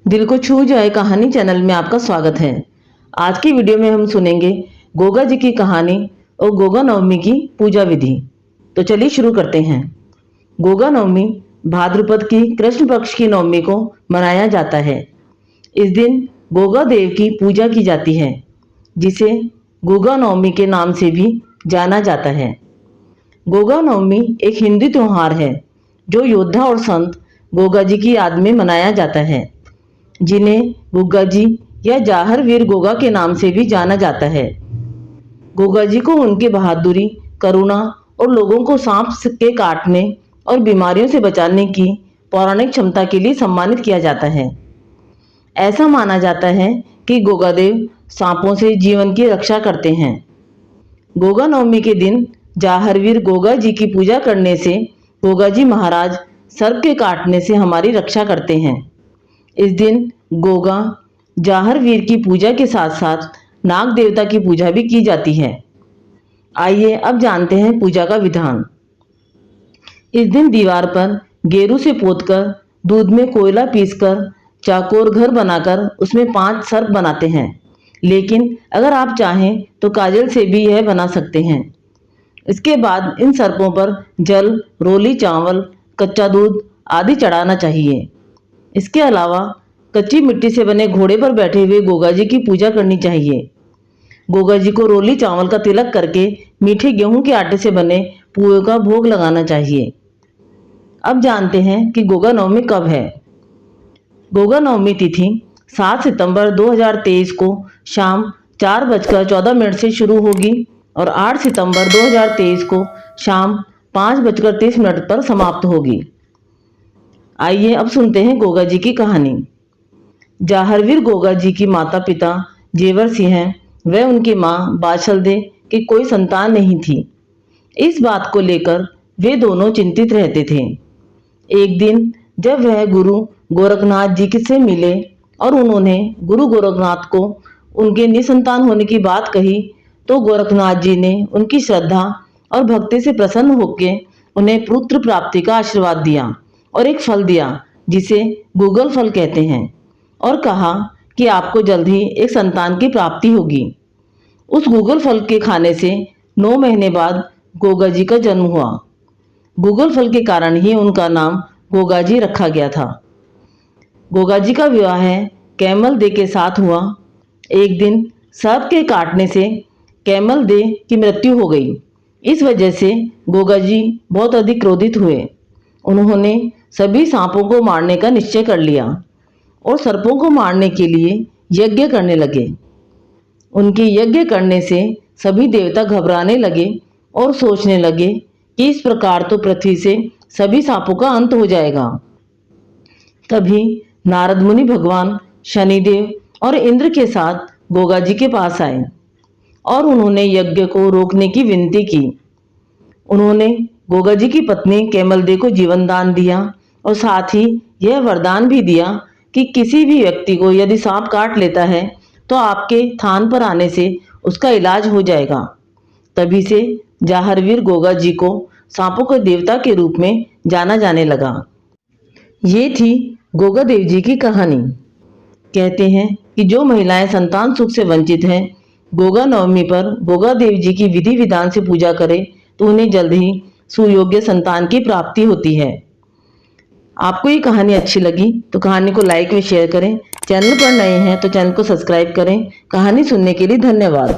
दिल को छू जाए कहानी चैनल में आपका स्वागत है। आज की वीडियो में हम सुनेंगे गोगा जी की कहानी और गोगा नवमी की पूजा विधि। तो चलिए शुरू करते हैं। गोगा नवमी भाद्रपद की कृष्ण पक्ष की नवमी को मनाया जाता है। इस दिन गोगा देव की पूजा की जाती है, जिसे गोगा नवमी के नाम से भी जाना जाता है। गोगा नवमी एक हिंदू त्योहार है जो योद्धा और संत गोगा जी की याद में मनाया जाता है, जिन्हें गोगा जी या जाहर वीर गोगा के नाम से भी जाना जाता है। गोगा जी को उनकी बहादुरी, करुणा और लोगों को सांप के काटने और बीमारियों से बचाने की पौराणिक क्षमता के लिए सम्मानित किया जाता है। ऐसा माना जाता है कि गोगा देव सांपों से जीवन की रक्षा करते हैं। गोगा नवमी के दिन जाहरवीर गोगा जी की पूजा करने से गोगा जी महाराज सर्प के काटने से हमारी रक्षा करते हैं। इस दिन गोगा जाहरवीर की पूजा के साथ साथ नाग देवता की पूजा भी की जाती है। आइए अब जानते हैं पूजा का विधान। इस दिन दीवार पर गेरू से पोतकर दूध में कोयला पीसकर चाकोर घर बनाकर उसमें 5 सर्प बनाते हैं, लेकिन अगर आप चाहें तो काजल से भी यह बना सकते हैं। इसके बाद इन सर्पों पर जल, रोली चावल, कच्चा दूध आदि चढ़ाना चाहिए। इसके अलावा कच्ची मिट्टी से बने घोड़े पर बैठे हुए गोगा जी की पूजा करनी चाहिए। गोगा जी को रोली चावल का तिलक करके मीठे गेहूं के आटे से बने पुए का भोग लगाना चाहिए। अब जानते हैं कि गोगा नवमी कब है। गोगा नवमी तिथि 7 सितंबर 2023 को शाम 4:14 से शुरू होगी और 8 सितंबर 2023 को शाम 5:30 पर समाप्त होगी। आइए अब सुनते हैं गोगा जी की कहानी। जाहरवीर गोगा जी की माता पिता जेवर सिंह हैं। वह उनकी मां बाछलदे की कोई संतान नहीं थी। इस बात को लेकर वे दोनों चिंतित रहते थे। एक दिन जब वह गुरु गोरखनाथ जी से मिले और उन्होंने गुरु गोरखनाथ को उनके निसंतान होने की बात कही, तो गोरखनाथ जी ने उनकी श्रद्धा और भक्ति से प्रसन्न होकर उन्हें पुत्र प्राप्ति का आशीर्वाद दिया और एक फल दिया जिसे गूगल फल कहते हैं, और कहा कि आपको जल्द ही एक संतान की प्राप्ति होगी। उस गूगल फल के खाने से 9 महीने बाद गोगा जी का जन्म हुआ। गूगल फल के कारण ही उनका नाम गोगा जी रखा गया था। गोगा जी का विवाह कैमल दे के साथ हुआ। एक दिन सर्प के काटने से कैमल दे की मृत्यु हो गई। इस वजह से गोगा जी बहुत अधिक क्रोधित हुए। उन्होंने सभी सांपों को मारने का निश्चय कर लिया और सर्पों को मारने के लिए यज्ञ करने लगे। उनके यज्ञ करने से सभी देवता घबराने लगे और सोचने लगे कि इस प्रकार तो पृथ्वी से सभी सांपों का अंत हो जाएगा। तभी नारद मुनि भगवान शनिदेव और इंद्र के साथ गोगा जी के पास आए और उन्होंने यज्ञ को रोकने की विनती की। उन्होंने गोगा जी की पत्नी कैमलदे को जीवन दान दिया और साथ ही यह वरदान भी दिया कि किसी भी व्यक्ति को यदि सांप काट लेता है तो आपके थान पर आने से उसका इलाज हो जाएगा। तभी से जाहरवीर गोगा जी को सांपों के देवता के रूप में जाना जाने लगा। ये थी गोगा देव जी की कहानी। कहते हैं कि जो महिलाएं संतान सुख से वंचित हैं, गोगा नवमी पर गोगा देव जी की विधि विधान से पूजा करें तो उन्हें जल्द ही सुयोग्य संतान की प्राप्ति होती है। आपको ये कहानी अच्छी लगी तो कहानी को लाइक व शेयर करें। चैनल पर नए हैं तो चैनल को सब्सक्राइब करें। कहानी सुनने के लिए धन्यवाद।